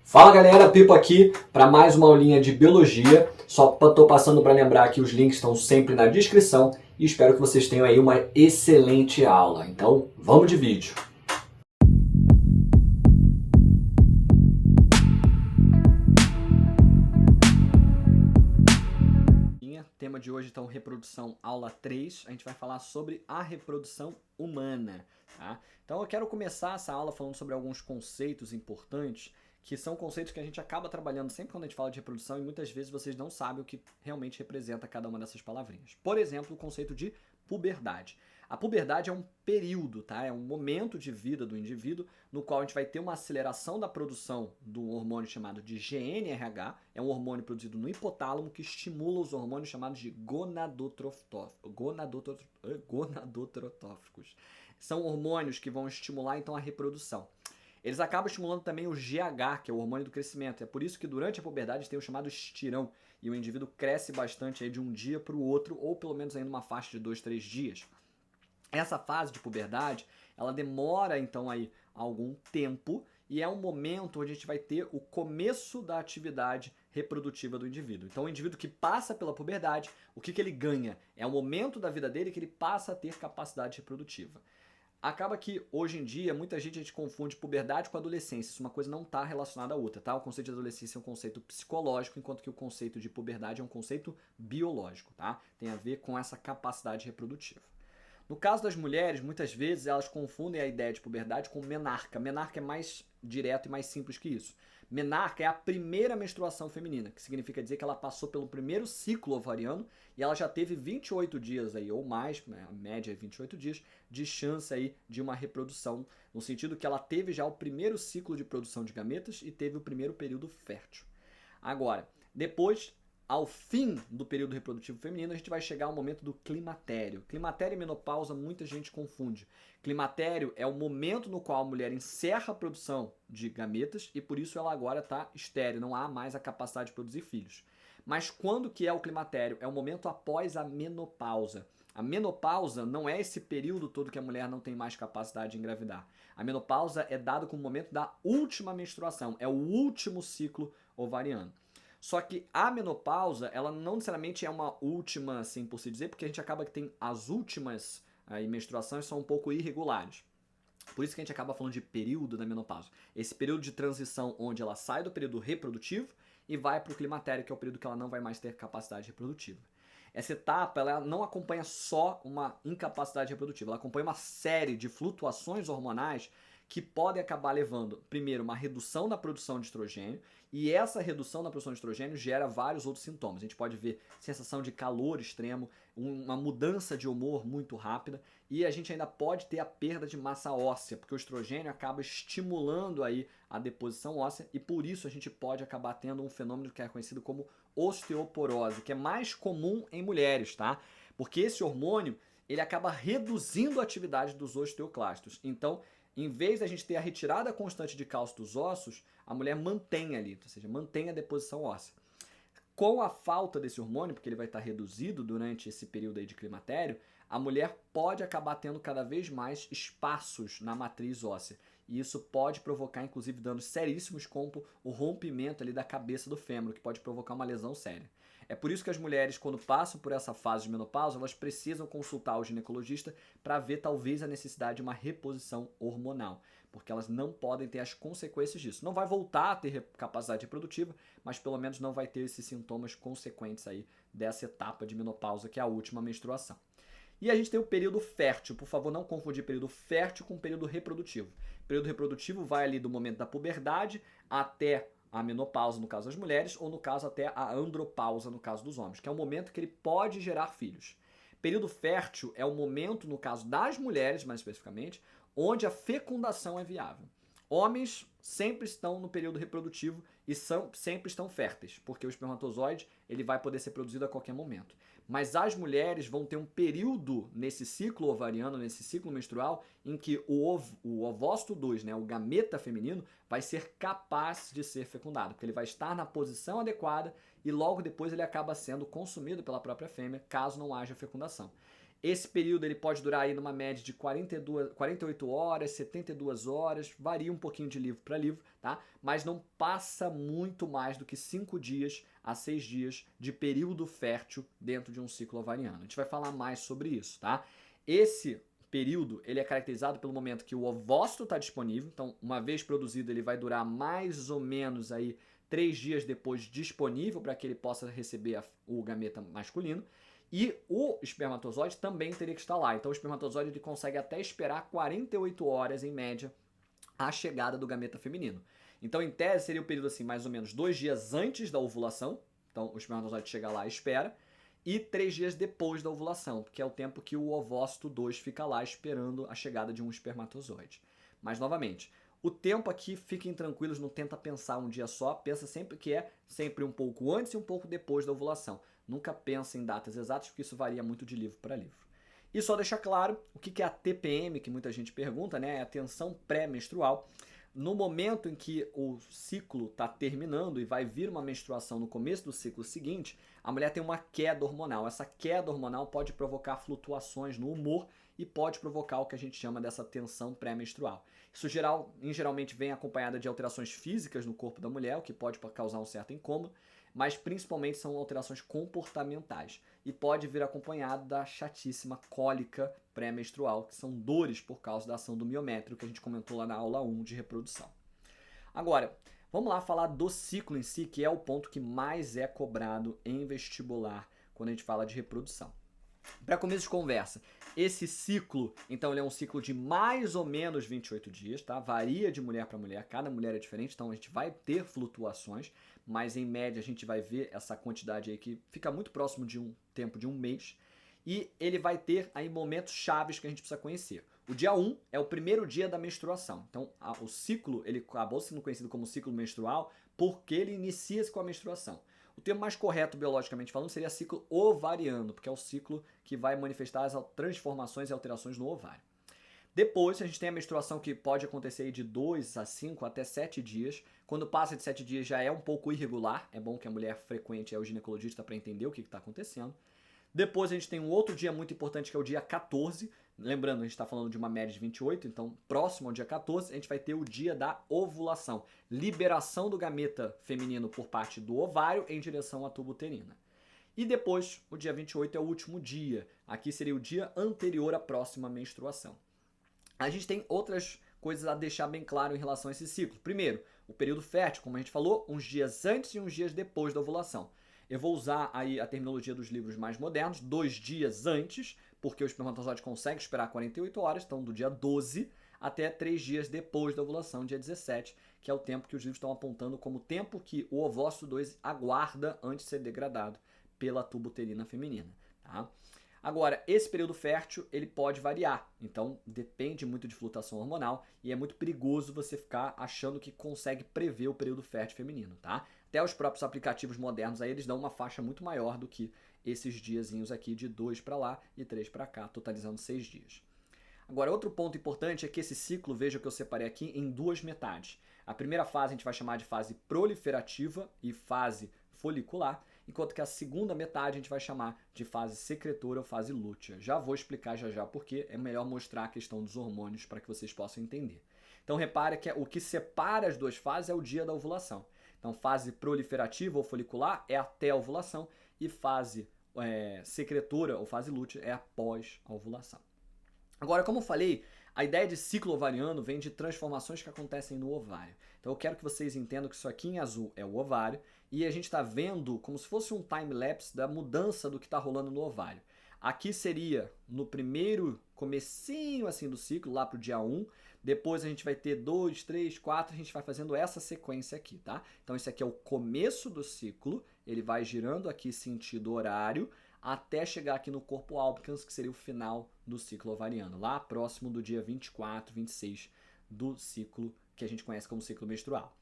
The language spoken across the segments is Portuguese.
Fala galera, Pipo aqui para mais uma aulinha de biologia. Só estou passando para lembrar que os links estão sempre na descrição e espero que vocês tenham aí uma excelente aula. Então, vamos de vídeo. Tema de hoje, então, reprodução, aula 3. A gente vai falar sobre a reprodução humana, tá? Então, eu quero começar essa aula falando sobre alguns conceitos importantes, que são conceitos que a gente acaba trabalhando sempre quando a gente fala de reprodução e muitas vezes vocês não sabem o que realmente representa cada uma dessas palavrinhas. Por exemplo, o conceito de puberdade. A puberdade é um período, tá? É um momento de vida do indivíduo no qual a gente vai ter uma aceleração da produção do hormônio chamado de GNRH, é um hormônio produzido no hipotálamo que estimula os hormônios chamados de gonadotróficos. São hormônios que vão estimular então a reprodução. Eles acabam estimulando também o GH, que é o hormônio do crescimento. É por isso que durante a puberdade tem o chamado estirão e o indivíduo cresce bastante aí de um dia para o outro, ou pelo menos ainda uma faixa de 2, 3 dias. Essa fase de puberdade, ela demora então aí algum tempo e é um momento onde a gente vai ter o começo da atividade reprodutiva do indivíduo. Então o indivíduo que passa pela puberdade, o que ele ganha? É o momento da vida dele que ele passa a ter capacidade reprodutiva. Acaba que, hoje em dia, muita gente confunde puberdade com adolescência. Isso uma coisa não está relacionada à outra, tá? O conceito de adolescência é um conceito psicológico, enquanto que o conceito de puberdade é um conceito biológico, tá? Tem a ver com essa capacidade reprodutiva. No caso das mulheres, muitas vezes elas confundem a ideia de puberdade com menarca. Menarca é mais direto e mais simples que isso. Menarca é a primeira menstruação feminina, que significa dizer que ela passou pelo primeiro ciclo ovariano e ela já teve 28 dias aí, ou mais, a média é 28 dias, de chance aí de uma reprodução, no sentido que ela teve já o primeiro ciclo de produção de gametas e teve o primeiro período fértil. Agora, depois, ao fim do período reprodutivo feminino, a gente vai chegar ao momento do climatério. Climatério e menopausa muita gente confunde. Climatério é o momento no qual a mulher encerra a produção de gametas e por isso ela agora está estéril, não há mais a capacidade de produzir filhos. Mas quando que é o climatério? É o momento após a menopausa. A menopausa não é esse período todo que a mulher não tem mais capacidade de engravidar. A menopausa é dado como o momento da última menstruação, é o último ciclo ovariano. Só que a menopausa, ela não necessariamente é uma última, assim por se dizer, porque a gente acaba que tem as últimas menstruações são um pouco irregulares. Por isso que a gente acaba falando de período da menopausa. Esse período de transição onde ela sai do período reprodutivo e vai para o climatério, que é o período que ela não vai mais ter capacidade reprodutiva. Essa etapa ela não acompanha só uma incapacidade reprodutiva, ela acompanha uma série de flutuações hormonais que podem acabar levando, primeiro, uma redução da produção de estrogênio, e essa redução da produção de estrogênio gera vários outros sintomas. A gente pode ver sensação de calor extremo, uma mudança de humor muito rápida, e a gente ainda pode ter a perda de massa óssea, porque o estrogênio acaba estimulando aí a deposição óssea, e por isso a gente pode acabar tendo um fenômeno que é conhecido como osteoporose, que é mais comum em mulheres, tá? Porque esse hormônio, ele acaba reduzindo a atividade dos osteoclastos. Então, em vez da gente ter a retirada constante de cálcio dos ossos, a mulher mantém ali, ou seja, mantém a deposição óssea. Com a falta desse hormônio, porque ele vai estar reduzido durante esse período aí de climatério, a mulher pode acabar tendo cada vez mais espaços na matriz óssea. E isso pode provocar, inclusive, danos seríssimos como o rompimento ali da cabeça do fêmur, que pode provocar uma lesão séria. É por isso que as mulheres, quando passam por essa fase de menopausa, elas precisam consultar o ginecologista para ver talvez a necessidade de uma reposição hormonal, porque elas não podem ter as consequências disso. Não vai voltar a ter capacidade reprodutiva, mas pelo menos não vai ter esses sintomas consequentes aí dessa etapa de menopausa, que é a última menstruação. E a gente tem o período fértil. Por favor, não confundir período fértil com período reprodutivo. O período reprodutivo vai ali do momento da puberdade até a menopausa, no caso das mulheres, ou no caso até a andropausa, no caso dos homens, que é o momento que ele pode gerar filhos. Período fértil é o momento, no caso das mulheres, mais especificamente, onde a fecundação é viável. Homens sempre estão no período reprodutivo e sempre estão férteis, porque o espermatozoide ele vai poder ser produzido a qualquer momento. Mas as mulheres vão ter um período nesse ciclo ovariano, nesse ciclo menstrual, em que o ovócito 2, né, o gameta feminino, vai ser capaz de ser fecundado, porque ele vai estar na posição adequada e logo depois ele acaba sendo consumido pela própria fêmea, caso não haja fecundação. Esse período ele pode durar aí numa média de 48 horas, 72 horas, varia um pouquinho de livro para livro, tá? Mas não passa muito mais do que 5 dias a 6 dias de período fértil dentro de um ciclo ovariano. A gente vai falar mais sobre isso, tá? Esse período ele é caracterizado pelo momento que o ovócito está disponível, então uma vez produzido ele vai durar mais ou menos aí 3 dias depois disponível para que ele possa receber o gameta masculino. E o espermatozoide também teria que estar lá. Então o espermatozoide ele consegue até esperar 48 horas em média a chegada do gameta feminino. Então em tese seria o período assim mais ou menos 2 dias antes da ovulação. Então o espermatozoide chega lá e espera. E 3 dias depois da ovulação, que é o tempo que o ovócito 2 fica lá esperando a chegada de um espermatozoide. Mas novamente, o tempo aqui, fiquem tranquilos, não tenta pensar um dia só, pensa sempre que é sempre um pouco antes e um pouco depois da ovulação. Nunca pensa em datas exatas, porque isso varia muito de livro para livro. E só deixar claro, o que é a TPM, que muita gente pergunta, né? É a tensão pré-menstrual. No momento em que o ciclo está terminando e vai vir uma menstruação no começo do ciclo seguinte, a mulher tem uma queda hormonal. Essa queda hormonal pode provocar flutuações no humor e pode provocar o que a gente chama dessa tensão pré-menstrual. Isso geralmente vem acompanhada de alterações físicas no corpo da mulher, o que pode causar um certo incômodo, mas principalmente são alterações comportamentais e pode vir acompanhado da chatíssima cólica pré-menstrual, que são dores por causa da ação do miométrio que a gente comentou lá na aula 1 de reprodução. Agora, vamos lá falar do ciclo em si, que é o ponto que mais é cobrado em vestibular quando a gente fala de reprodução. Para começo de conversa, esse ciclo, então ele é um ciclo de mais ou menos 28 dias, tá? Varia de mulher para mulher, cada mulher é diferente, então a gente vai ter flutuações, mas em média a gente vai ver essa quantidade aí que fica muito próximo de um tempo de um mês. E ele vai ter aí momentos chaves que a gente precisa conhecer. O dia 1 é o primeiro dia da menstruação. Então o ciclo, ele acabou sendo conhecido como ciclo menstrual porque ele inicia-se com a menstruação. O termo mais correto, biologicamente falando, seria ciclo ovariano, porque é o ciclo que vai manifestar as transformações e alterações no ovário. Depois, a gente tem a menstruação que pode acontecer de 2 a 5 até 7 dias. Quando passa de 7 dias já é um pouco irregular. É bom que a mulher frequente o ginecologista para entender o que está acontecendo. Depois a gente tem um outro dia muito importante que é o dia 14. Lembrando, a gente está falando de uma média de 28, então próximo ao dia 14 a gente vai ter o dia da ovulação. Liberação do gameta feminino por parte do ovário em direção à tuba uterina. E depois, o dia 28 é o último dia. Aqui seria o dia anterior à próxima menstruação. A gente tem outras coisas a deixar bem claro em relação a esse ciclo. Primeiro, o período fértil, como a gente falou, uns dias antes e uns dias depois da ovulação. Eu vou usar aí a terminologia dos livros mais modernos, 2 dias antes, porque o espermatozoide consegue esperar 48 horas, então do dia 12 até 3 dias depois da ovulação, dia 17, que é o tempo que os livros estão apontando como tempo que o ovócito 2 aguarda antes de ser degradado pela tuba uterina feminina, tá? Agora, esse período fértil, ele pode variar, então depende muito de flutuação hormonal e é muito perigoso você ficar achando que consegue prever o período fértil feminino, tá? Até os próprios aplicativos modernos aí, eles dão uma faixa muito maior do que esses diazinhos aqui de 2 para lá e 3 para cá, totalizando 6 dias. Agora, outro ponto importante é que esse ciclo, veja que eu separei aqui em 2 metades. A primeira fase a gente vai chamar de fase proliferativa e fase folicular, enquanto que a segunda metade a gente vai chamar de fase secretora ou fase lútea. Já vou explicar já porque é melhor mostrar a questão dos hormônios para que vocês possam entender. Então repare que o que separa as 2 fases é o dia da ovulação. Então fase proliferativa ou folicular é até a ovulação e fase secretora ou fase lútea é após a ovulação. Agora, como eu falei, a ideia de ciclo ovariano vem de transformações que acontecem no ovário. Então eu quero que vocês entendam que isso aqui em azul é o ovário e a gente está vendo como se fosse um time-lapse da mudança do que está rolando no ovário. Aqui seria no primeiro comecinho assim do ciclo, lá para o dia 1. Depois a gente vai ter 2, 3, 4, a gente vai fazendo essa sequência aqui, tá? Então esse aqui é o começo do ciclo, ele vai girando aqui sentido horário, até chegar aqui no corpo albicans, que seria o final do ciclo ovariano, lá próximo do dia 24, 26 do ciclo que a gente conhece como ciclo menstrual.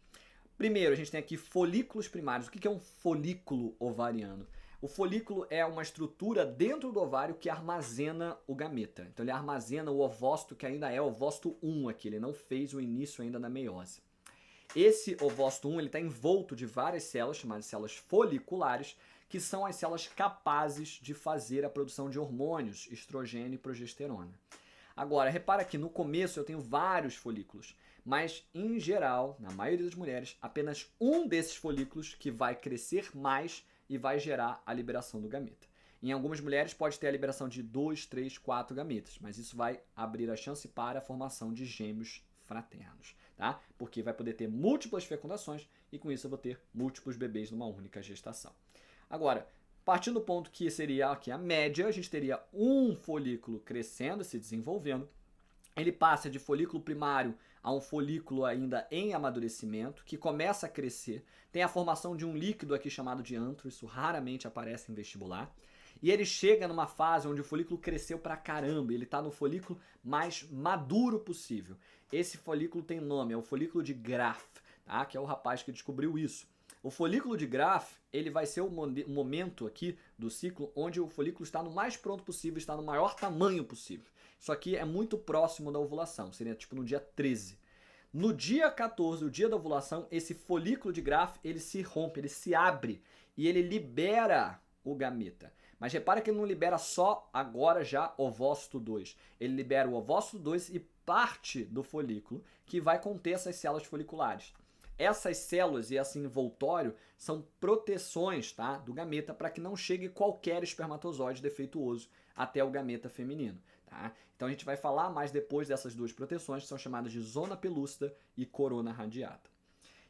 Primeiro, a gente tem aqui folículos primários. O que é um folículo ovariano? O folículo é uma estrutura dentro do ovário que armazena o gameta. Então ele armazena o ovócito, que ainda é o ovócito 1 aqui, ele não fez o início ainda da meiose. Esse ovócito 1 está envolto de várias células, chamadas células foliculares, que são as células capazes de fazer a produção de hormônios, estrogênio e progesterona. Agora, repara que no começo eu tenho vários folículos, mas em geral, na maioria das mulheres, apenas um desses folículos que vai crescer mais e vai gerar a liberação do gameta. Em algumas mulheres pode ter a liberação de 2, 3, 4 gametas, mas isso vai abrir a chance para a formação de gêmeos fraternos, tá? Porque vai poder ter múltiplas fecundações e com isso eu vou ter múltiplos bebês numa única gestação. Agora, partindo do ponto que seria aqui a média, a gente teria um folículo crescendo, se desenvolvendo. Ele passa de folículo primário a um folículo ainda em amadurecimento, que começa a crescer. Tem a formação de um líquido aqui chamado de antro, isso raramente aparece em vestibular. E ele chega numa fase onde o folículo cresceu pra caramba, ele está no folículo mais maduro possível. Esse folículo tem nome, é o folículo de Graaf, tá? Que é o rapaz que descobriu isso. O folículo de Graaf, ele vai ser o momento aqui do ciclo onde o folículo está no mais pronto possível, está no maior tamanho possível. Isso aqui é muito próximo da ovulação, seria tipo no dia 13. No dia 14, o dia da ovulação, esse folículo de Graaf, ele se rompe, ele se abre e ele libera o gameta. Mas repara que ele não libera só agora já ovócito 2. Ele libera o ovócito 2 e parte do folículo que vai conter essas células foliculares. Essas células e esse envoltório são proteções, tá, do gameta para que não chegue qualquer espermatozoide defeituoso até o gameta feminino. Tá? Então a gente vai falar mais depois dessas duas proteções, que são chamadas de zona pelúcida e corona radiata.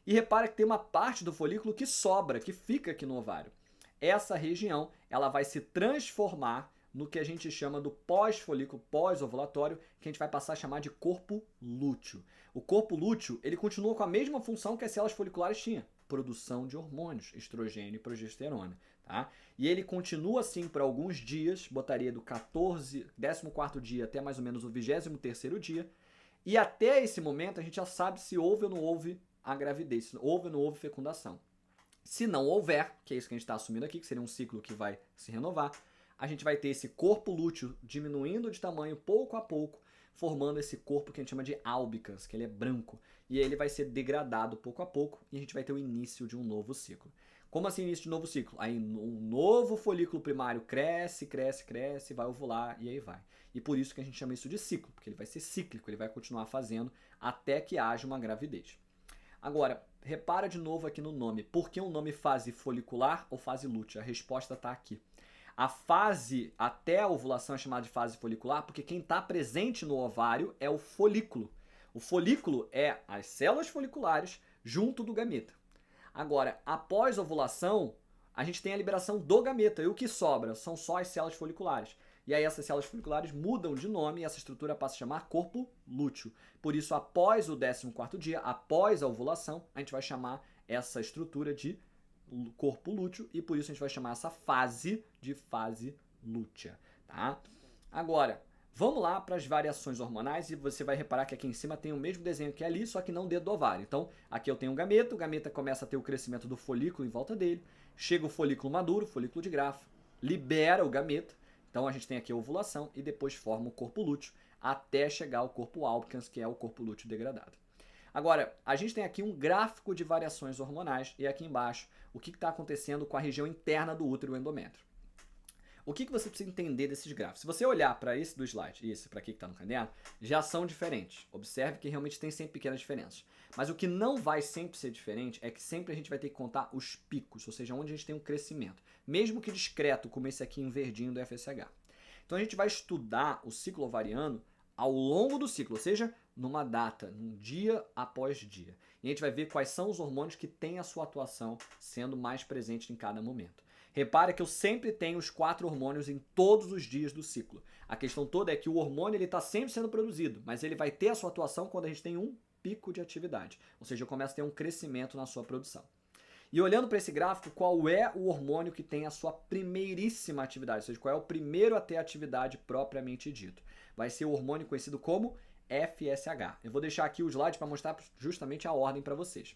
E repara que tem uma parte do folículo que sobra, que fica aqui no ovário. Essa região ela vai se transformar no que a gente chama do pós-folículo, pós-ovulatório, que a gente vai passar a chamar de corpo lúteo. O corpo lúteo ele continua com a mesma função que as células foliculares tinham, produção de hormônios, estrogênio e progesterona. Tá? E ele continua assim por alguns dias, botaria do 14º dia até mais ou menos o 23º dia, e até esse momento a gente já sabe se houve ou não houve a gravidez, se houve ou não houve fecundação. Se não houver, que é isso que a gente está assumindo aqui, que seria um ciclo que vai se renovar, a gente vai ter esse corpo lúteo diminuindo de tamanho pouco a pouco, formando esse corpo que a gente chama de albicans, que ele é branco, e ele vai ser degradado pouco a pouco e a gente vai ter o início de um novo ciclo. Como assim início de novo ciclo? Aí um novo folículo primário cresce, cresce, cresce, vai ovular e aí vai. E por isso que a gente chama isso de ciclo, porque ele vai ser cíclico, ele vai continuar fazendo até que haja uma gravidez. Agora, repara de novo aqui no nome. Por que o nome fase folicular ou fase lútea? A resposta está aqui. A fase até a ovulação é chamada de fase folicular porque quem está presente no ovário é o folículo. O folículo é as células foliculares junto do gameta. Agora, após ovulação, a gente tem a liberação do gameta e o que sobra são só as células foliculares. E aí essas células foliculares mudam de nome e essa estrutura passa a chamar corpo lúteo. Por isso, após o 14º dia, após a ovulação, a gente vai chamar essa estrutura de corpo lúteo e por isso a gente vai chamar essa fase de fase lútea. Tá? Agora, vamos lá para as variações hormonais e você vai reparar que aqui em cima tem o mesmo desenho que ali, só que não dedo do ovário. Então, aqui eu tenho o gameta começa a ter o crescimento do folículo em volta dele, chega o folículo maduro, folículo de Graaf, libera o gameta, então a gente tem aqui a ovulação e depois forma o corpo lúteo até chegar ao corpo albicans, que é o corpo lúteo degradado. Agora, a gente tem aqui um gráfico de variações hormonais e aqui embaixo o que está acontecendo com a região interna do útero e o endométrio. O que você precisa entender desses gráficos? Se você olhar para esse do slide e esse para aqui que está no caderno, já são diferentes. Observe que realmente tem sempre pequenas diferenças. Mas o que não vai sempre ser diferente é que sempre a gente vai ter que contar os picos, ou seja, onde a gente tem um crescimento. Mesmo que discreto, como esse aqui em verdinho do FSH. Então a gente vai estudar o ciclo ovariano ao longo do ciclo, ou seja, numa data, num dia após dia. E a gente vai ver quais são os hormônios que têm a sua atuação sendo mais presente em cada momento. Repare que eu sempre tenho os 4 hormônios em todos os dias do ciclo. A questão toda é que o hormônio está sempre sendo produzido, mas ele vai ter a sua atuação quando a gente tem um pico de atividade. Ou seja, começa a ter um crescimento na sua produção. E olhando para esse gráfico, qual é o hormônio que tem a sua primeiríssima atividade? Ou seja, qual é o primeiro a ter atividade propriamente dito? Vai ser o hormônio conhecido como FSH. Eu vou deixar aqui o slide para mostrar justamente a ordem para vocês.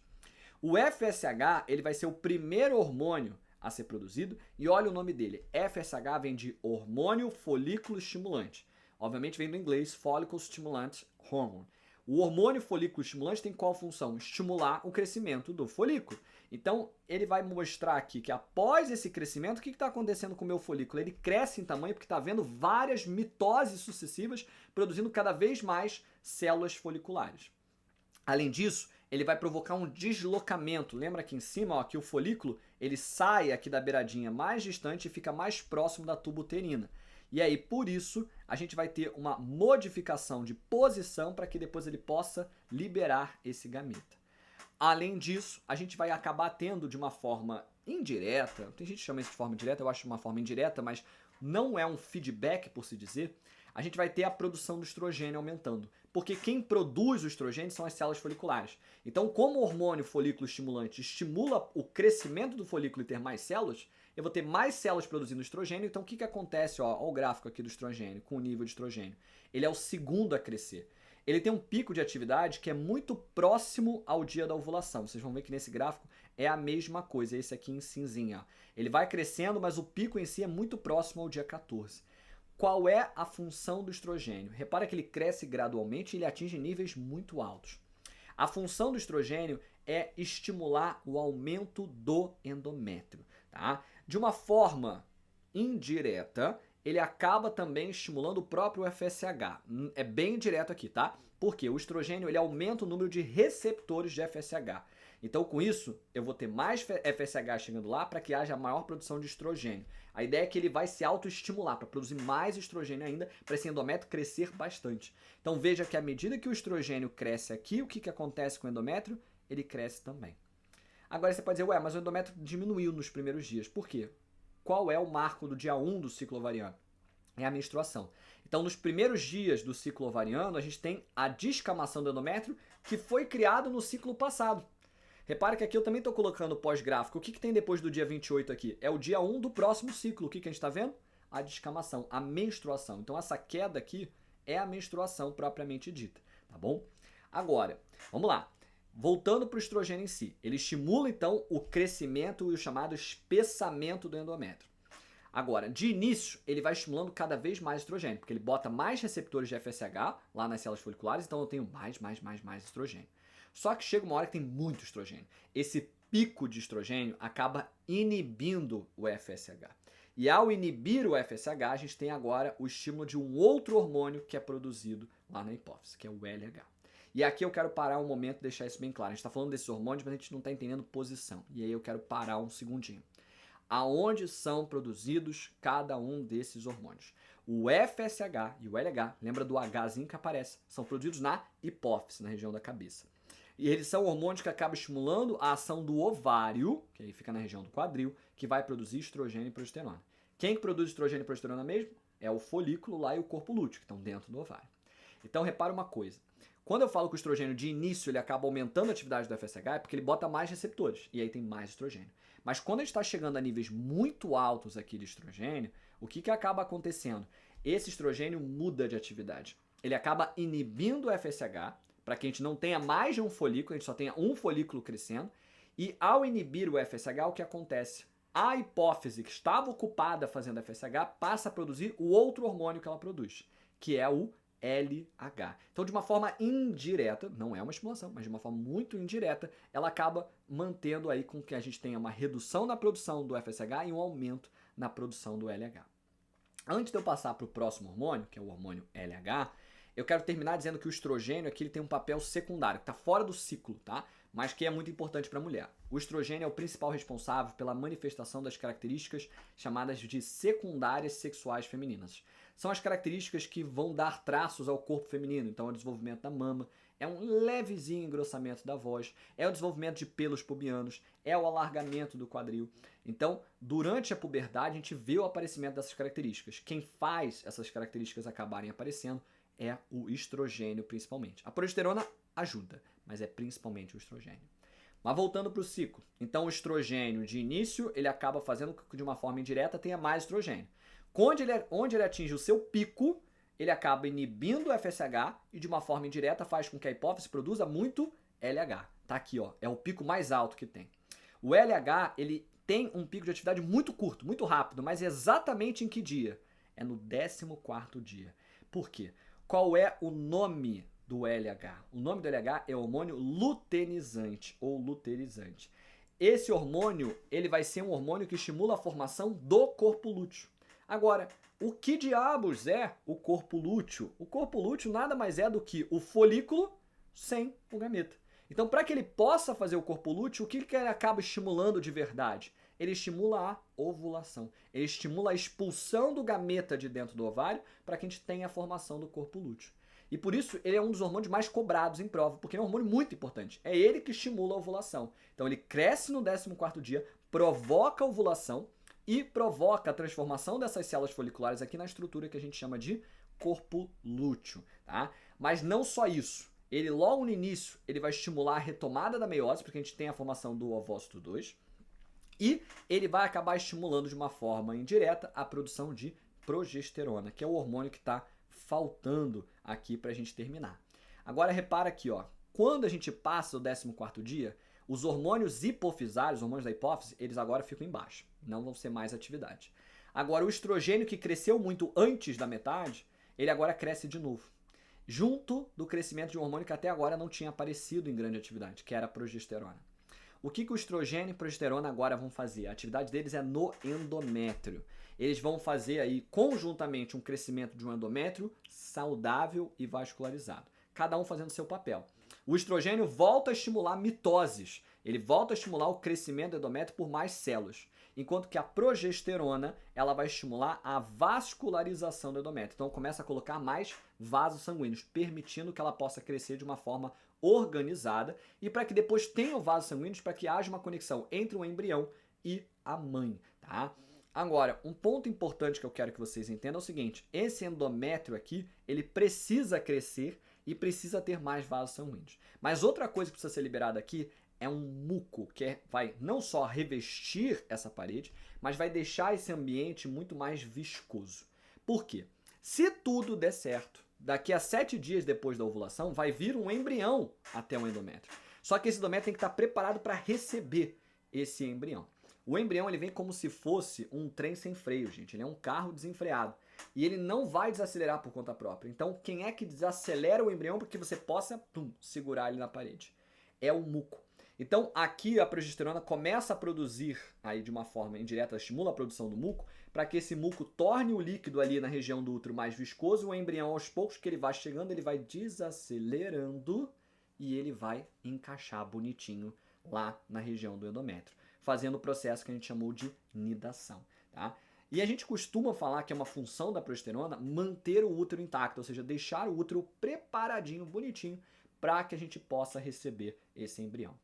O FSH ele vai ser o primeiro hormônio a ser produzido e olha o nome dele. FSH vem de hormônio folículo estimulante. Obviamente vem do inglês Follicle Stimulant Hormone. O hormônio folículo estimulante tem qual função? Estimular o crescimento do folículo. Então, ele vai mostrar aqui que após esse crescimento, o que está acontecendo com o meu folículo? Ele cresce em tamanho porque está havendo várias mitoses sucessivas, produzindo cada vez mais células foliculares. Além disso, ele vai provocar um deslocamento. Lembra aqui em cima, ó, que o folículo ele sai aqui da beiradinha mais distante e fica mais próximo da tuba uterina. E aí, por isso, a gente vai ter uma modificação de posição para que depois ele possa liberar esse gameta. Além disso, a gente vai acabar tendo de uma forma indireta, tem gente que chama isso de forma direta, eu acho uma forma indireta, mas não é um feedback, por se dizer, a gente vai ter a produção do estrogênio aumentando. Porque quem produz o estrogênio são as células foliculares. Então, como o hormônio folículo estimulante estimula o crescimento do folículo e ter mais células, eu vou ter mais células produzindo estrogênio. Então, o que acontece? Ó, o gráfico aqui do estrogênio, com o nível de estrogênio. Ele é o segundo a crescer. Ele tem um pico de atividade que é muito próximo ao dia da ovulação. Vocês vão ver que nesse gráfico é a mesma coisa, esse aqui em cinzinha. Ó. Ele vai crescendo, mas o pico em si é muito próximo ao dia 14. Qual é a função do estrogênio? Repara que ele cresce gradualmente e ele atinge níveis muito altos. A função do estrogênio é estimular o aumento do endométrio. Tá? De uma forma indireta, ele acaba também estimulando o próprio FSH. É bem direto aqui, tá? Porque o estrogênio ele aumenta o número de receptores de FSH. Então, com isso, eu vou ter mais FSH chegando lá para que haja maior produção de estrogênio. A ideia é que ele vai se autoestimular para produzir mais estrogênio ainda, para esse endométrio crescer bastante. Então, veja que à medida que o estrogênio cresce aqui, o que acontece com o endométrio? Ele cresce também. Agora, você pode dizer, ué, mas o endométrio diminuiu nos primeiros dias. Por quê? Qual é o marco do dia 1 do ciclo ovariano? É a menstruação. Então, nos primeiros dias do ciclo ovariano, a gente tem a descamação do endométrio que foi criado no ciclo passado. Repara que aqui eu também estou colocando pós-gráfico. O que tem depois do dia 28 aqui? É o dia 1 do próximo ciclo. O que a gente está vendo? A descamação, a menstruação. Então, essa queda aqui é a menstruação propriamente dita, tá bom? Agora, vamos lá. Voltando para o estrogênio em si. Ele estimula, então, o crescimento e o chamado espessamento do endométrio. Agora, de início, ele vai estimulando cada vez mais estrogênio, porque ele bota mais receptores de FSH lá nas células foliculares, então eu tenho mais estrogênio. Só que chega uma hora que tem muito estrogênio. Esse pico de estrogênio acaba inibindo o FSH. E ao inibir o FSH, a gente tem agora o estímulo de um outro hormônio que é produzido lá na hipófise, que é o LH. E aqui eu quero parar um momento e deixar isso bem claro. A gente está falando desses hormônios, mas a gente não está entendendo posição. E aí eu quero parar um segundinho. Aonde são produzidos cada um desses hormônios? O FSH e o LH, lembra do Hzinho que aparece, são produzidos na hipófise, na região da cabeça. E eles são hormônios que acabam estimulando a ação do ovário, que aí fica na região do quadril, que vai produzir estrogênio e progesterona. Quem que produz estrogênio e progesterona mesmo? É o folículo lá e o corpo lúteo, que estão dentro do ovário. Então repara uma coisa. Quando eu falo que o estrogênio de início ele acaba aumentando a atividade do FSH, é porque ele bota mais receptores, e aí tem mais estrogênio. Mas quando a gente está chegando a níveis muito altos aqui de estrogênio, o que acaba acontecendo? Esse estrogênio muda de atividade. Ele acaba inibindo o FSH, para que a gente não tenha mais de um folículo, a gente só tenha um folículo crescendo. E ao inibir o FSH, o que acontece? A hipófise que estava ocupada fazendo FSH passa a produzir o outro hormônio que ela produz, que é o LH. Então, de uma forma indireta, não é uma estimulação, mas de uma forma muito indireta, ela acaba mantendo aí com que a gente tenha uma redução na produção do FSH e um aumento na produção do LH. Antes de eu passar para o próximo hormônio, que é o hormônio LH, eu quero terminar dizendo que o estrogênio aqui ele tem um papel secundário, que está fora do ciclo, tá? Mas que é muito importante para a mulher. O estrogênio é o principal responsável pela manifestação das características chamadas de secundárias sexuais femininas. São as características que vão dar traços ao corpo feminino. Então, é o desenvolvimento da mama, é um levezinho engrossamento da voz, é o desenvolvimento de pelos pubianos, é o alargamento do quadril. Então, durante a puberdade, a gente vê o aparecimento dessas características. Quem faz essas características acabarem aparecendo é o estrogênio, principalmente. A progesterona ajuda, mas é principalmente o estrogênio. Mas voltando para o ciclo. Então, o estrogênio, de início, ele acaba fazendo com que, de uma forma indireta, tenha mais estrogênio. Onde ele atinge o seu pico, ele acaba inibindo o FSH e, de uma forma indireta, faz com que a hipófise produza muito LH. Tá aqui, ó, é o pico mais alto que tem. O LH, ele tem um pico de atividade muito curto, muito rápido, mas exatamente em que dia? É no 14º dia. Por quê? Qual é o nome do LH. O nome do LH é hormônio luteinizante ou luteirizante. Esse hormônio, ele vai ser um hormônio que estimula a formação do corpo lúteo. Agora, o que diabos é o corpo lúteo? O corpo lúteo nada mais é do que o folículo sem o gameta. Então, para que ele possa fazer o corpo lúteo, o que ele acaba estimulando de verdade? Ele estimula a ovulação. Ele estimula a expulsão do gameta de dentro do ovário para que a gente tenha a formação do corpo lúteo. E por isso ele é um dos hormônios mais cobrados em prova, porque é um hormônio muito importante. É ele que estimula a ovulação. Então ele cresce no 14º dia, provoca a ovulação e provoca a transformação dessas células foliculares aqui na estrutura que a gente chama de corpo lúteo, tá? Mas não só isso. Ele logo no início, ele vai estimular a retomada da meiose, porque a gente tem a formação do ovócito 2. E ele vai acabar estimulando de uma forma indireta a produção de progesterona, que é o hormônio que está faltando aqui para a gente terminar. Agora repara aqui, ó, quando a gente passa o 14º dia, os hormônios hipofisários, os hormônios da hipófise, eles agora ficam embaixo, não vão ser mais atividade. Agora o estrogênio que cresceu muito antes da metade, ele agora cresce de novo, junto do crescimento de um hormônio que até agora não tinha aparecido em grande atividade, que era a progesterona. O que o estrogênio e a progesterona agora vão fazer? A atividade deles é no endométrio. Eles vão fazer aí conjuntamente um crescimento de um endométrio saudável e vascularizado. Cada um fazendo seu papel. O estrogênio volta a estimular mitoses. Ele volta a estimular o crescimento do endométrio por mais células. Enquanto que a progesterona, ela vai estimular a vascularização do endométrio. Então começa a colocar mais vasos sanguíneos, permitindo que ela possa crescer de uma forma organizada e para que depois tenham vasos sanguíneos para que haja uma conexão entre o embrião e a mãe, tá? Agora, um ponto importante que eu quero que vocês entendam é o seguinte, esse endométrio aqui, ele precisa crescer e precisa ter mais vasos sanguíneos. Mas outra coisa que precisa ser liberada aqui é um muco, que vai não só revestir essa parede, mas vai deixar esse ambiente muito mais viscoso. Por quê? Se tudo der certo, daqui a 7 dias depois da ovulação, vai vir um embrião até o endométrio. Só que esse endométrio tem que estar preparado para receber esse embrião. O embrião ele vem como se fosse um trem sem freio, gente. Ele é um carro desenfreado. E ele não vai desacelerar por conta própria. Então, quem é que desacelera o embrião para que você possa segurar ele na parede? É o muco. Então, aqui a progesterona começa a produzir, aí de uma forma indireta, estimula a produção do muco, para que esse muco torne o líquido ali na região do útero mais viscoso, o embrião aos poucos que ele vai chegando, ele vai desacelerando e ele vai encaixar bonitinho lá na região do endométrio, fazendo o processo que a gente chamou de nidação, tá? E a gente costuma falar que é uma função da progesterona manter o útero intacto, ou seja, deixar o útero preparadinho, bonitinho, para que a gente possa receber esse embrião.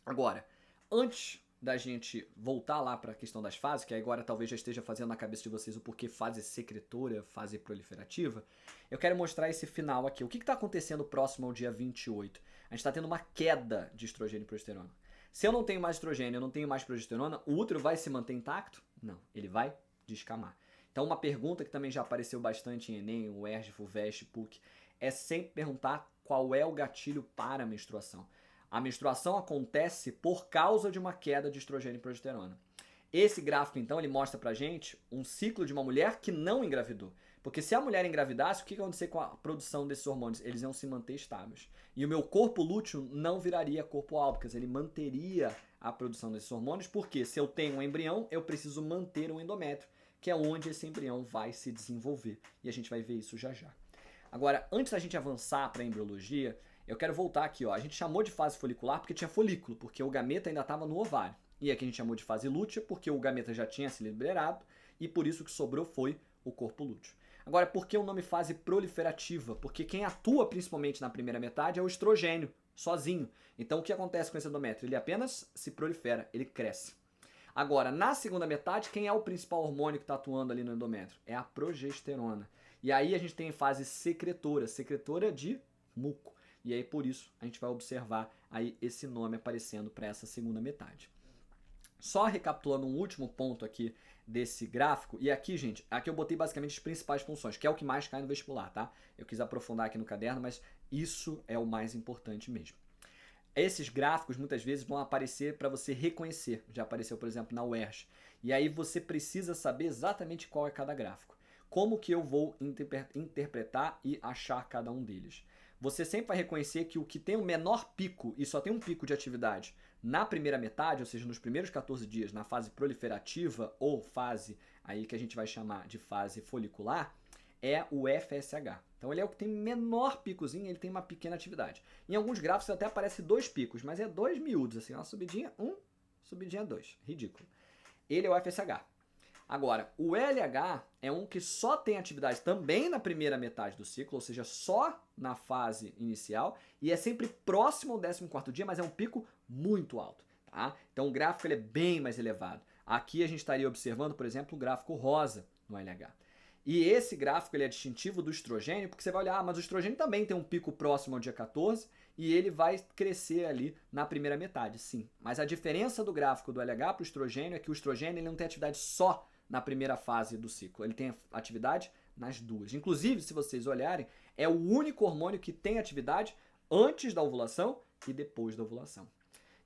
Agora, antes da gente voltar lá para a questão das fases, que agora talvez já esteja fazendo na cabeça de vocês o porquê fase secretora, fase proliferativa, eu quero mostrar esse final aqui. O que está acontecendo próximo ao dia 28? A gente está tendo uma queda de estrogênio e progesterona. Se eu não tenho mais estrogênio, eu não tenho mais progesterona, o útero vai se manter intacto? Não, ele vai descamar. Então uma pergunta que também já apareceu bastante em Enem, o UERJ, FUVEST, PUC, é sempre perguntar qual é o gatilho para a menstruação. A menstruação acontece por causa de uma queda de estrogênio e progesterona. Esse gráfico, então, ele mostra pra gente um ciclo de uma mulher que não engravidou. Porque se a mulher engravidasse, o que ia acontecer com a produção desses hormônios? Eles iam se manter estáveis. E o meu corpo lúteo não viraria corpo álbicas, ele manteria a produção desses hormônios, porque se eu tenho um embrião, eu preciso manter um endométrio, que é onde esse embrião vai se desenvolver. E a gente vai ver isso já já. Agora, antes da gente avançar para a embriologia, eu quero voltar aqui, ó. A gente chamou de fase folicular porque tinha folículo, porque o gameta ainda estava no ovário. E aqui a gente chamou de fase lútea porque o gameta já tinha se liberado e por isso que sobrou foi o corpo lúteo. Agora, por que o nome fase proliferativa? Porque quem atua principalmente na primeira metade é o estrogênio, sozinho. Então o que acontece com esse endométrio? Ele apenas se prolifera, ele cresce. Agora, na segunda metade, quem é o principal hormônio que está atuando ali no endométrio? É a progesterona. E aí a gente tem fase secretora, secretora de muco. E aí, por isso, a gente vai observar aí esse nome aparecendo para essa segunda metade. Só recapitulando um último ponto aqui desse gráfico, e aqui, gente, aqui eu botei basicamente as principais funções, que é o que mais cai no vestibular, tá? Eu quis aprofundar aqui no caderno, mas isso é o mais importante mesmo. Esses gráficos, muitas vezes, vão aparecer para você reconhecer. Já apareceu, por exemplo, na UERJ. E aí você precisa saber exatamente qual é cada gráfico. Como que eu vou interpretar e achar cada um deles? você sempre vai reconhecer que o que tem o menor pico, e só tem um pico de atividade na primeira metade, ou seja, nos primeiros 14 dias, na fase proliferativa ou fase aí que a gente vai chamar de fase folicular, é o FSH. Então ele é o que tem menor picozinho, ele tem uma pequena atividade. Em alguns gráficos até aparece 2 picos, mas é 2 miúdos, assim, uma subidinha 1, subidinha 2. Ridículo. Ele é o FSH. Agora, o LH é um que só tem atividade também na primeira metade do ciclo, ou seja, só na fase inicial, e é sempre próximo ao 14º dia, mas é um pico muito alto. Tá? Então o gráfico ele é bem mais elevado. Aqui a gente estaria observando, por exemplo, o gráfico rosa no LH. E esse gráfico ele é distintivo do estrogênio, porque você vai olhar, mas o estrogênio também tem um pico próximo ao dia 14 e ele vai crescer ali na primeira metade, sim. Mas a diferença do gráfico do LH para o estrogênio é que o estrogênio ele não tem atividade só na primeira fase do ciclo, ele tem atividade nas duas. Inclusive, se vocês olharem, é o único hormônio que tem atividade antes da ovulação e depois da ovulação.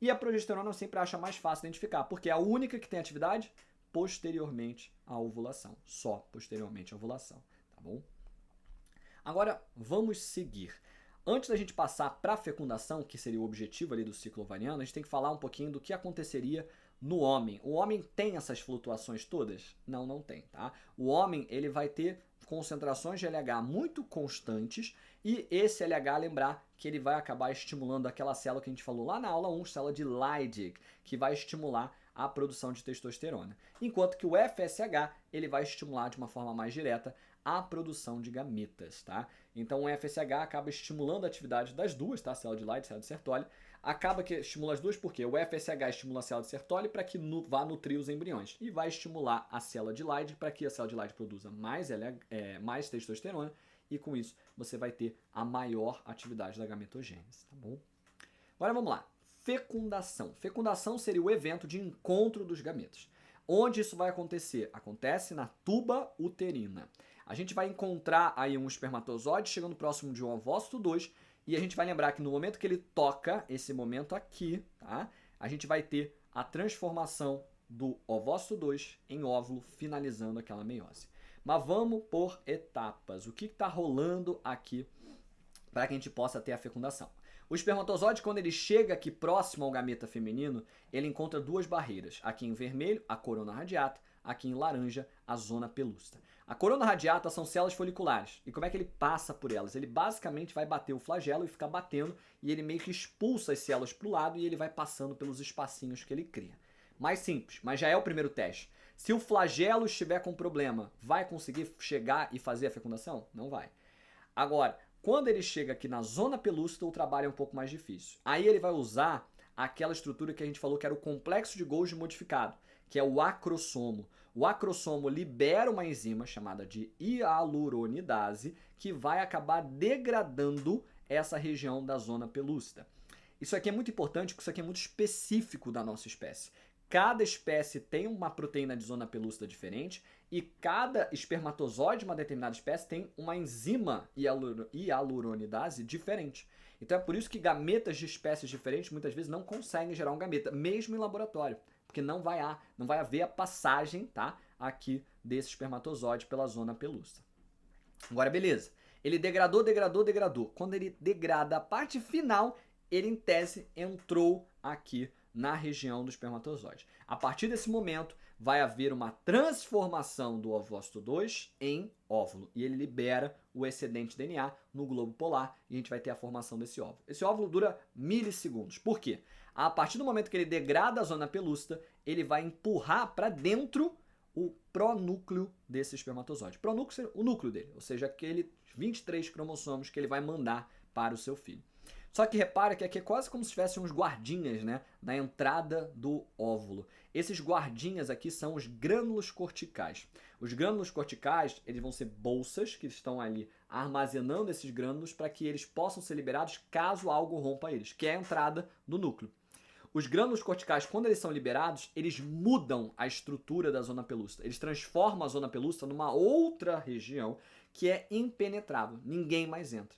E a progesterona eu sempre acho mais fácil identificar, porque é a única que tem atividade posteriormente à ovulação, só posteriormente à ovulação, tá bom? Agora, vamos seguir. Antes da gente passar para a fecundação, que seria o objetivo ali do ciclo ovariano, a gente tem que falar um pouquinho do que aconteceria no homem. O homem tem essas flutuações todas? Não, não tem, tá? O homem, ele vai ter concentrações de LH muito constantes e esse LH, lembrar que ele vai acabar estimulando aquela célula que a gente falou lá na aula 1, célula de Leydig, que vai estimular a produção de testosterona. Enquanto que o FSH, ele vai estimular de uma forma mais direta a produção de gametas, tá? Então o FSH acaba estimulando a atividade das duas, tá? Célula de Leydig, célula de Sertoli. Acaba que estimula as duas porque o FSH estimula a célula de Sertoli para que vá nutrir os embriões e vai estimular a célula de Leydig para que a célula de Leydig produza mais testosterona e com isso você vai ter a maior atividade da gametogênese, tá bom? Agora vamos lá. Fecundação. Fecundação seria o evento de encontro dos gametas. Onde isso vai acontecer? Acontece na tuba uterina. A gente vai encontrar aí um espermatozoide chegando próximo de um ovócito 2 e a gente vai lembrar que no momento que ele toca, esse momento aqui, tá? A gente vai ter a transformação do ovócito 2 em óvulo, finalizando aquela meiose. Mas vamos por etapas. O que está rolando aqui para que a gente possa ter a fecundação? O espermatozoide, quando ele chega aqui próximo ao gameta feminino, ele encontra duas barreiras. Aqui em vermelho, a corona radiata, aqui em laranja, a zona pelúcida. A corona radiata são células foliculares. E como é que ele passa por elas? Ele basicamente vai bater o flagelo e ficar batendo, e ele meio que expulsa as células para o lado e ele vai passando pelos espacinhos que ele cria. Mais simples, mas já é o primeiro teste. Se o flagelo estiver com problema, vai conseguir chegar e fazer a fecundação? Não vai. Agora, quando ele chega aqui na zona pelúcida, o trabalho é um pouco mais difícil. Aí ele vai usar aquela estrutura que a gente falou que era o complexo de Golgi modificado, que é o acrossomo. O acrossomo libera uma enzima chamada de hialuronidase, que vai acabar degradando essa região da zona pelúcida. Isso aqui é muito importante, porque isso aqui é muito específico da nossa espécie. Cada espécie tem uma proteína de zona pelúcida diferente e cada espermatozoide de uma determinada espécie tem uma enzima hialuronidase diferente. Então é por isso que gametas de espécies diferentes muitas vezes não conseguem gerar um gameta, mesmo em laboratório, porque não vai haver a passagem, tá, aqui desse espermatozoide pela zona pelúcida. Agora, beleza. Ele degradou. Quando ele degrada a parte final, ele em tese entrou aqui na região do espermatozoide. A partir desse momento, vai haver uma transformação do ovócito 2 em óvulo. E ele libera o excedente DNA no globo polar e a gente vai ter a formação desse óvulo. Esse óvulo dura milissegundos. Por quê? A partir do momento que ele degrada a zona pelúcida, ele vai empurrar para dentro o pronúcleo desse espermatozoide. Pronúcleo, o núcleo dele, ou seja, aquele 23 cromossomos que ele vai mandar para o seu filho. Só que repara que aqui é quase como se tivessem uns guardinhas, né, na entrada do óvulo. Esses guardinhas aqui são os grânulos corticais. Os grânulos corticais, eles vão ser bolsas que estão ali armazenando esses grânulos para que eles possam ser liberados caso algo rompa eles, que é a entrada do núcleo. Os grânulos corticais, quando eles são liberados, eles mudam a estrutura da zona pelúcida. Eles transformam a zona pelúcida numa outra região que é impenetrável. Ninguém mais entra.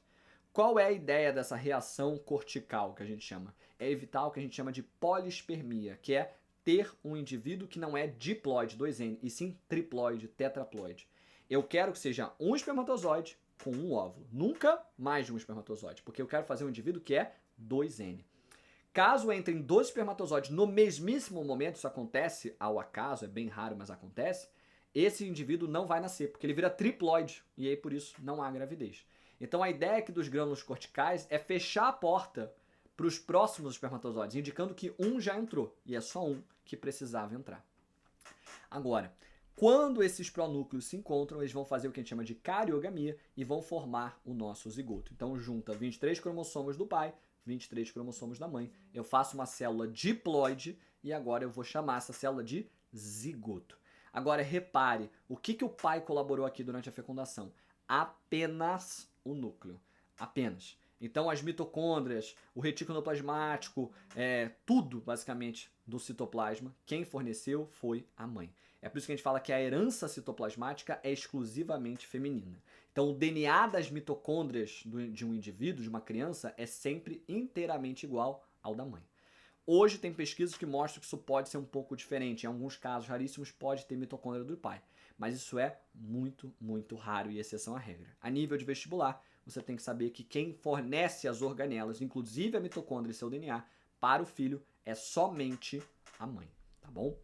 Qual é a ideia dessa reação cortical que a gente chama? É evitar o que a gente chama de polispermia, que é ter um indivíduo que não é diploide, 2N, e sim triploide, tetraploide. Eu quero que seja um espermatozoide, com um óvulo. Nunca mais de um espermatozoide, porque eu quero fazer um indivíduo que é 2N. Caso entrem 2 espermatozoides no mesmíssimo momento, isso acontece ao acaso, é bem raro, mas acontece, esse indivíduo não vai nascer, porque ele vira triploide, e aí por isso não há gravidez. Então a ideia aqui dos grânulos corticais é fechar a porta para os próximos espermatozoides, indicando que um já entrou, e é só um que precisava entrar. Agora, quando esses pronúcleos se encontram, eles vão fazer o que a gente chama de cariogamia e vão formar o nosso zigoto. Então junta 23 cromossomos do pai, 23 cromossomos da mãe. Eu faço uma célula diploide e agora eu vou chamar essa célula de zigoto. Agora repare, o que o pai colaborou aqui durante a fecundação? Apenas o núcleo. Apenas. Então as mitocôndrias, o retículo plasmático, tudo basicamente do citoplasma, quem forneceu foi a mãe. É por isso que a gente fala que a herança citoplasmática é exclusivamente feminina. Então o DNA das mitocôndrias de um indivíduo, de uma criança, é sempre inteiramente igual ao da mãe. Hoje tem pesquisas que mostram que isso pode ser um pouco diferente. Em alguns casos raríssimos pode ter mitocôndria do pai. Mas isso é muito, muito raro e exceção à regra. A nível de vestibular, você tem que saber que quem fornece as organelas, inclusive a mitocôndria e seu DNA, para o filho é somente a mãe, tá bom?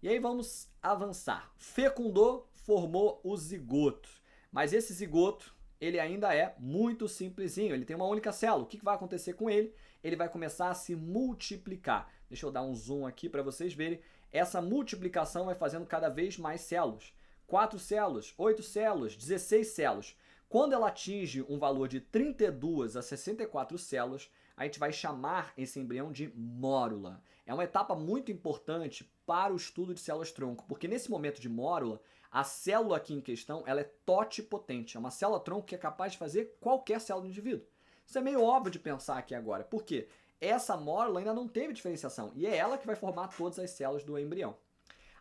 E aí vamos avançar. Fecundou, formou o zigoto. Mas esse zigoto, ele ainda é muito simplesinho. Ele tem uma única célula. O que vai acontecer com ele? Ele vai começar a se multiplicar. Deixa eu dar um zoom aqui para vocês verem. Essa multiplicação vai fazendo cada vez mais células. 4 células, 8 células, 16 células. Quando ela atinge um valor de 32 a 64 células, a gente vai chamar esse embrião de mórula. É uma etapa muito importante para o estudo de células-tronco, porque nesse momento de mórula, a célula aqui em questão ela é totipotente. É uma célula-tronco que é capaz de fazer qualquer célula do indivíduo. Isso é meio óbvio de pensar aqui agora. Por quê? Essa mórula ainda não teve diferenciação e é ela que vai formar todas as células do embrião.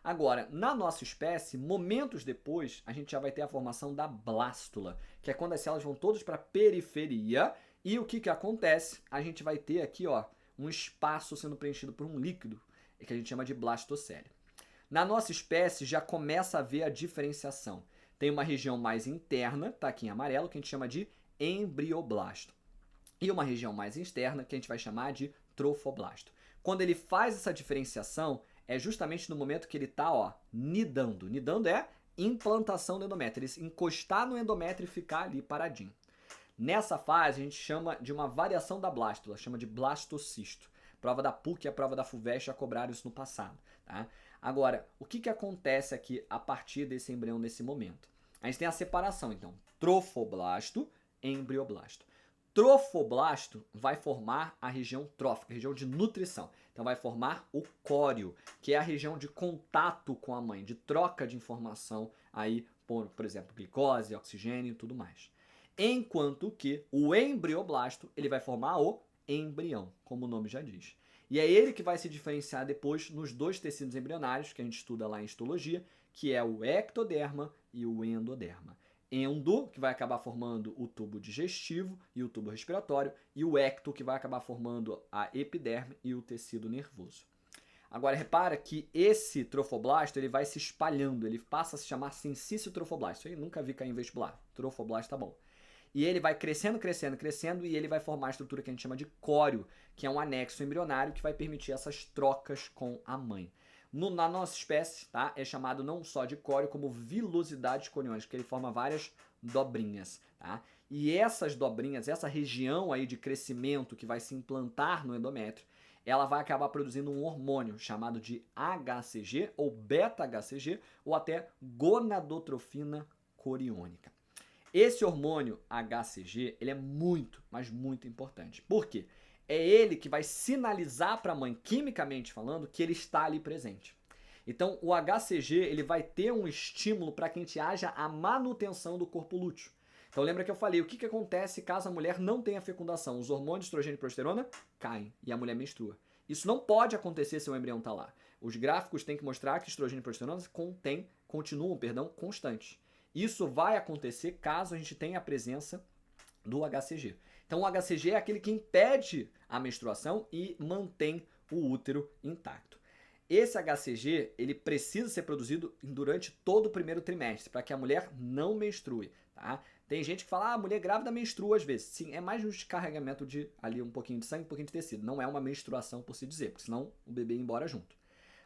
Agora, na nossa espécie, momentos depois, a gente já vai ter a formação da blástula, que é quando as células vão todas para a periferia. E o que acontece? A gente vai ter aqui um espaço sendo preenchido por um líquido, que a gente chama de blastocele. Na nossa espécie já começa a haver a diferenciação. Tem uma região mais interna, tá aqui em amarelo, que a gente chama de embrioblasto. E uma região mais externa, que a gente vai chamar de trofoblasto. Quando ele faz essa diferenciação, é justamente no momento que ele está nidando. Nidando é implantação do endométrio, ele encostar no endométrio e ficar ali paradinho. Nessa fase a gente chama de uma variação da blástula, chama de blastocisto. Prova da PUC e a prova da FUVEST já cobraram isso no passado. Tá? Agora, o que acontece aqui a partir desse embrião nesse momento? A gente tem a separação, então, trofoblasto, embrioblasto. Trofoblasto vai formar a região trófica, a região de nutrição. Então vai formar o córeo, que é a região de contato com a mãe, de troca de informação aí, por exemplo, glicose, oxigênio e tudo mais. Enquanto que o embrioblasto, ele vai formar o embrião, como o nome já diz. E é ele que vai se diferenciar depois nos 2 tecidos embrionários, que a gente estuda lá em histologia, que é o ectoderma e o endoderma. Endo, que vai acabar formando o tubo digestivo e o tubo respiratório, e o ecto, que vai acabar formando a epiderme e o tecido nervoso. Agora, repara que esse trofoblasto ele vai se espalhando, ele passa a se chamar sensício trofoblasto. Isso aí nunca vi cair em vestibular. Trofoblasto tá bom. E ele vai crescendo, crescendo, crescendo, e ele vai formar a estrutura que a gente chama de córeo, que é um anexo embrionário que vai permitir essas trocas com a mãe. Na nossa espécie, tá, é chamado não só de córeo, como vilosidades coriônicas, que ele forma várias dobrinhas. Tá? E essas dobrinhas, essa região aí de crescimento que vai se implantar no endométrio, ela vai acabar produzindo um hormônio chamado de HCG, ou beta-HCG, ou até gonadotrofina coriônica. Esse hormônio HCG, ele é muito, mas muito importante. Por quê? É ele que vai sinalizar para a mãe, quimicamente falando, que ele está ali presente. Então, o HCG ele vai ter um estímulo para que a gente haja a manutenção do corpo lúteo. Então, lembra que eu falei, o que acontece caso a mulher não tenha fecundação? Os hormônios estrogênio e progesterona caem e a mulher menstrua. Isso não pode acontecer se o embrião está lá. Os gráficos têm que mostrar que estrogênio e progesterona continuam constantes. Isso vai acontecer caso a gente tenha a presença do HCG. Então o HCG é aquele que impede a menstruação e mantém o útero intacto. Esse HCG ele precisa ser produzido durante todo o primeiro trimestre para que a mulher não menstrue. Tá? Tem gente que fala, a mulher grávida menstrua às vezes. Sim, é mais um descarregamento de ali um pouquinho de sangue, um pouquinho de tecido. Não é uma menstruação por se dizer, porque senão o bebê ia embora junto.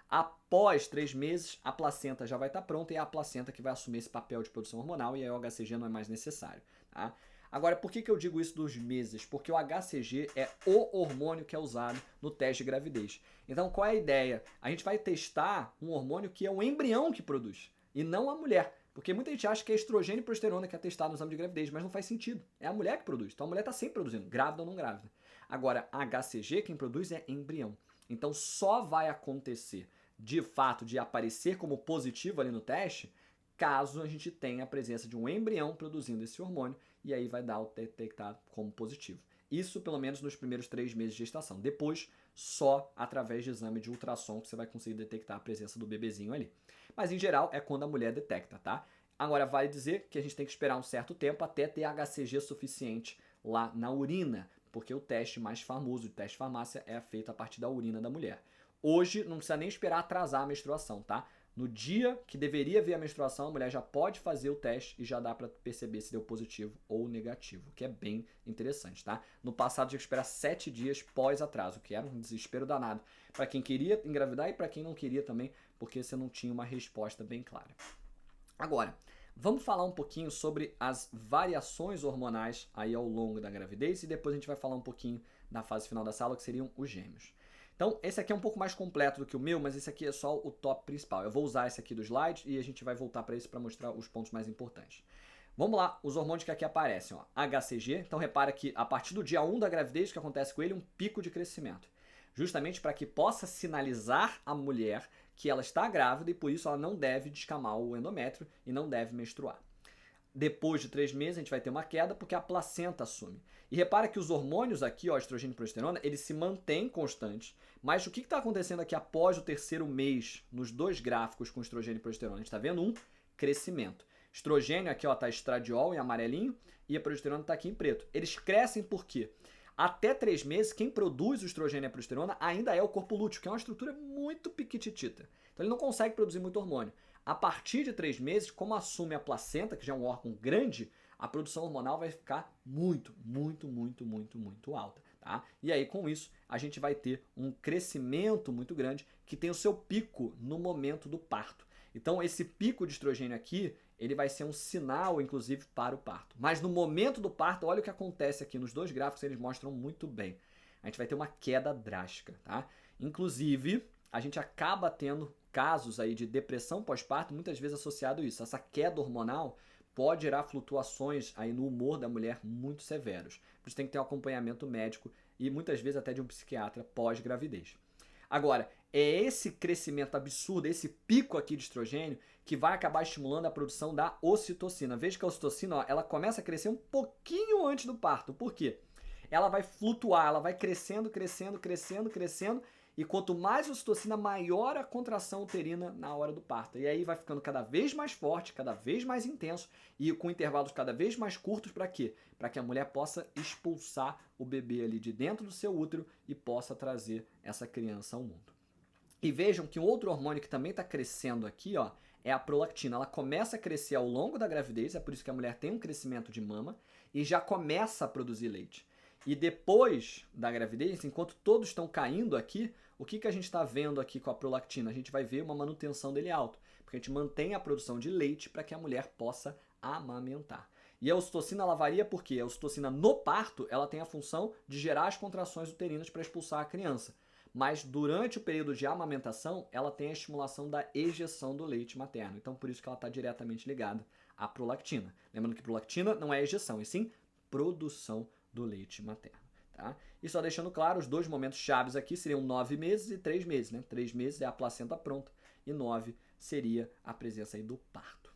Após 3 meses, a placenta já vai estar pronta e é a placenta que vai assumir esse papel de produção hormonal e aí o HCG não é mais necessário. Tá? Agora, por que eu digo isso dos meses? Porque o HCG é o hormônio que é usado no teste de gravidez. Então, qual é a ideia? A gente vai testar um hormônio que é o embrião que produz e não a mulher. Porque muita gente acha que é estrogênio e progesterona que é testado no exame de gravidez, mas não faz sentido. É a mulher que produz. Então a mulher está sempre produzindo, grávida ou não grávida. Agora, HCG, quem produz é embrião. Então só vai acontecer, de fato, de aparecer como positivo ali no teste, caso a gente tenha a presença de um embrião produzindo esse hormônio, e aí vai dar o detectado como positivo. Isso pelo menos nos primeiros 3 meses de gestação. Depois, só através de exame de ultrassom que você vai conseguir detectar a presença do bebezinho ali. Mas em geral é quando a mulher detecta, tá? Agora vale dizer que a gente tem que esperar um certo tempo até ter HCG suficiente lá na urina, porque o teste mais famoso, o teste farmácia, é feito a partir da urina da mulher. Hoje não precisa nem esperar atrasar a menstruação, tá? No dia que deveria ver a menstruação, a mulher já pode fazer o teste e já dá para perceber se deu positivo ou negativo, que é bem interessante, tá? No passado tinha que esperar 7 dias pós-atraso, que era um desespero danado para quem queria engravidar e para quem não queria também, porque você não tinha uma resposta bem clara. Agora, vamos falar um pouquinho sobre as variações hormonais aí ao longo da gravidez e depois a gente vai falar um pouquinho da fase final dessa aula, que seriam os gêmeos. Então, esse aqui é um pouco mais completo do que o meu, mas esse aqui é só o top principal. Eu vou usar esse aqui do slide e a gente vai voltar para isso para mostrar os pontos mais importantes. Vamos lá, os hormônios que aqui aparecem. Ó. HCG, então repara que a partir do dia 1 da gravidez, o que acontece com ele? Um pico de crescimento. Justamente para que possa sinalizar a mulher que ela está grávida e por isso ela não deve descamar o endométrio e não deve menstruar. Depois de 3 meses a gente vai ter uma queda porque a placenta assume. E repara que os hormônios aqui, ó, estrogênio e progesterona, eles se mantêm constantes. Mas o que está acontecendo aqui após o 3º mês nos 2 gráficos com estrogênio e progesterona? A gente está vendo um crescimento. Estrogênio aqui está estradiol em amarelinho e a progesterona está aqui em preto. Eles crescem por quê? Até 3 meses, quem produz o estrogênio e a progesterona ainda é o corpo lúteo, que é uma estrutura muito piquititita. Então ele não consegue produzir muito hormônio. A partir de 3 meses, como assume a placenta, que já é um órgão grande, a produção hormonal vai ficar muito alta. Tá? E aí, com isso, a gente vai ter um crescimento muito grande que tem o seu pico no momento do parto. Então, esse pico de estrogênio aqui, ele vai ser um sinal, inclusive, para o parto. Mas no momento do parto, olha o que acontece aqui nos 2 gráficos, eles mostram muito bem. A gente vai ter uma queda drástica, tá? Inclusive, a gente acaba tendo casos aí de depressão pós-parto, muitas vezes associado a isso. Essa queda hormonal pode gerar flutuações aí no humor da mulher muito severos. Por isso tem que ter um acompanhamento médico e muitas vezes até de um psiquiatra pós-gravidez. Agora, é esse crescimento absurdo, esse pico aqui de estrogênio, que vai acabar estimulando a produção da ocitocina. Veja que a ocitocina, ó, ela começa a crescer um pouquinho antes do parto. Por quê? Ela vai flutuar, ela vai crescendo, e quanto mais ocitocina, maior a contração uterina na hora do parto. E aí vai ficando cada vez mais forte, cada vez mais intenso e com intervalos cada vez mais curtos para quê? Para que a mulher possa expulsar o bebê ali de dentro do seu útero e possa trazer essa criança ao mundo. E vejam que um outro hormônio que também está crescendo aqui, ó, é a prolactina. Ela começa a crescer ao longo da gravidez, é por isso que a mulher tem um crescimento de mama e já começa a produzir leite. E depois da gravidez, enquanto todos estão caindo aqui, o que a gente está vendo aqui com a prolactina? A gente vai ver uma manutenção dele alto, porque a gente mantém a produção de leite para que a mulher possa amamentar. E a ocitocina ela varia porque a ocitocina no parto ela tem a função de gerar as contrações uterinas para expulsar a criança. Mas durante o período de amamentação, ela tem a estimulação da ejeção do leite materno. Então, por isso que ela está diretamente ligada à prolactina. Lembrando que prolactina não é ejeção, e sim produção do leite materno. Tá? E só deixando claro, os 2 momentos chaves aqui seriam 9 meses e 3 meses. Né? 3 meses é a placenta pronta e 9 seria a presença aí do parto.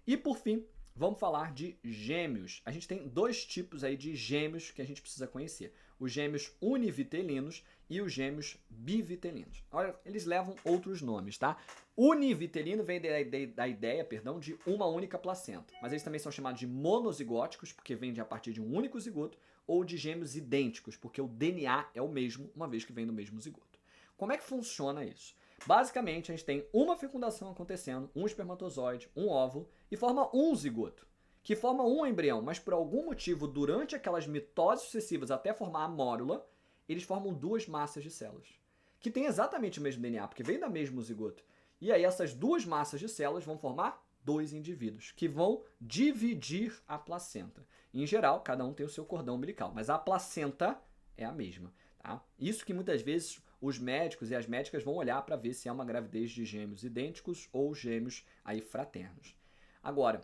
E por fim, vamos falar de gêmeos. A gente tem 2 tipos aí de gêmeos que a gente precisa conhecer. Os gêmeos univitelinos e os gêmeos bivitelinos. Olha, eles levam outros nomes, tá? Univitelino vem da ideia, de uma única placenta. Mas eles também são chamados de monozigóticos, porque vêm a partir de um único zigoto, ou de gêmeos idênticos, porque o DNA é o mesmo, uma vez que vem do mesmo zigoto. Como é que funciona isso? Basicamente, a gente tem uma fecundação acontecendo, um espermatozoide, um óvulo, e forma um zigoto. que forma um embrião, mas por algum motivo, durante aquelas mitoses sucessivas até formar a mórula, eles formam duas massas de células, que têm exatamente o mesmo DNA, porque vem da mesmo zigoto. E aí essas duas massas de células vão formar dois indivíduos, que vão dividir a placenta. Em geral, cada um tem o seu cordão umbilical, mas a placenta é a mesma. Tá? Isso que muitas vezes os médicos e as médicas vão olhar para ver se é uma gravidez de gêmeos idênticos ou gêmeos aí fraternos. Agora,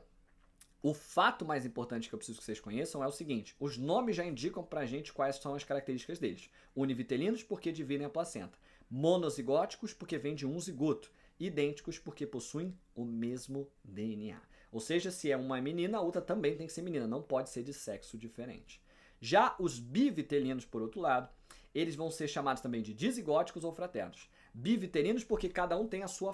o fato mais importante que eu preciso que vocês conheçam é o seguinte: os nomes já indicam pra gente quais são as características deles. Univitelinos porque dividem a placenta, monozigóticos porque vêm de um zigoto, idênticos porque possuem o mesmo DNA. Ou seja, se é uma menina, a outra também tem que ser menina, não pode ser de sexo diferente. Já os bivitelinos, por outro lado, eles vão ser chamados também de dizigóticos ou fraternos. Bivitelinos porque cada um tem a sua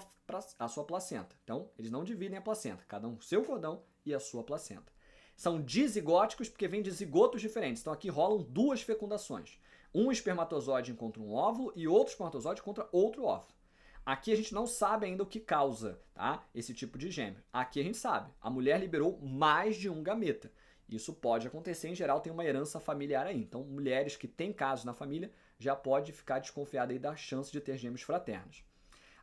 placenta. Então, eles não dividem a placenta, cada um o seu cordão e a sua placenta. São dizigóticos porque vêm de zigotos diferentes. Então, aqui rolam duas fecundações. Um espermatozoide encontra um óvulo e outro espermatozoide encontra outro óvulo. Aqui a gente não sabe ainda o que causa, tá, esse tipo de gêmeo. Aqui a gente sabe. A mulher liberou mais de um gameta. Isso pode acontecer, em geral tem uma herança familiar aí. Então, mulheres que têm casos na família já pode ficar desconfiada aí da chance de ter gêmeos fraternos.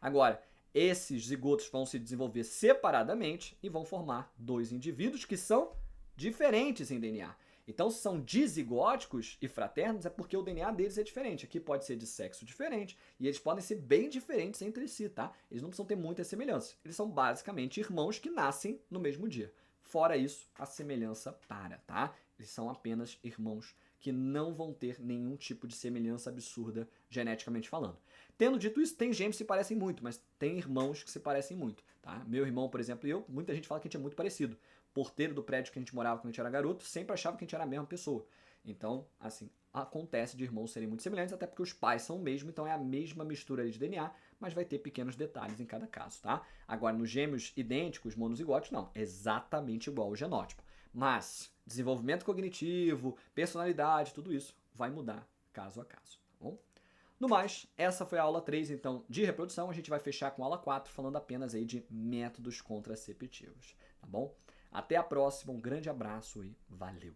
Agora, esses zigotos vão se desenvolver separadamente e vão formar dois indivíduos que são diferentes em DNA. Então, se são dizigóticos e fraternos, é porque o DNA deles é diferente. Aqui pode ser de sexo diferente e eles podem ser bem diferentes entre si, tá? Eles não precisam ter muitas semelhanças. Eles são basicamente irmãos que nascem no mesmo dia. Fora isso, a semelhança para, tá? Eles são apenas irmãos que não vão ter nenhum tipo de semelhança absurda geneticamente falando. Tendo dito isso, tem gêmeos que se parecem muito, mas tem irmãos que se parecem muito, tá? Meu irmão, por exemplo, e eu, muita gente fala que a gente é muito parecido. O porteiro do prédio que a gente morava quando a gente era garoto sempre achava que a gente era a mesma pessoa. Então, assim, acontece de irmãos serem muito semelhantes, até porque os pais são o mesmo, então é a mesma mistura de DNA, mas vai ter pequenos detalhes em cada caso, tá? Agora, nos gêmeos idênticos, monozigóticos, não, exatamente igual ao genótipo. Mas desenvolvimento cognitivo, personalidade, tudo isso vai mudar caso a caso, tá bom? No mais, essa foi a aula 3, então, de reprodução. A gente vai fechar com a aula 4, falando apenas aí de métodos contraceptivos, tá bom? Até a próxima, um grande abraço e valeu!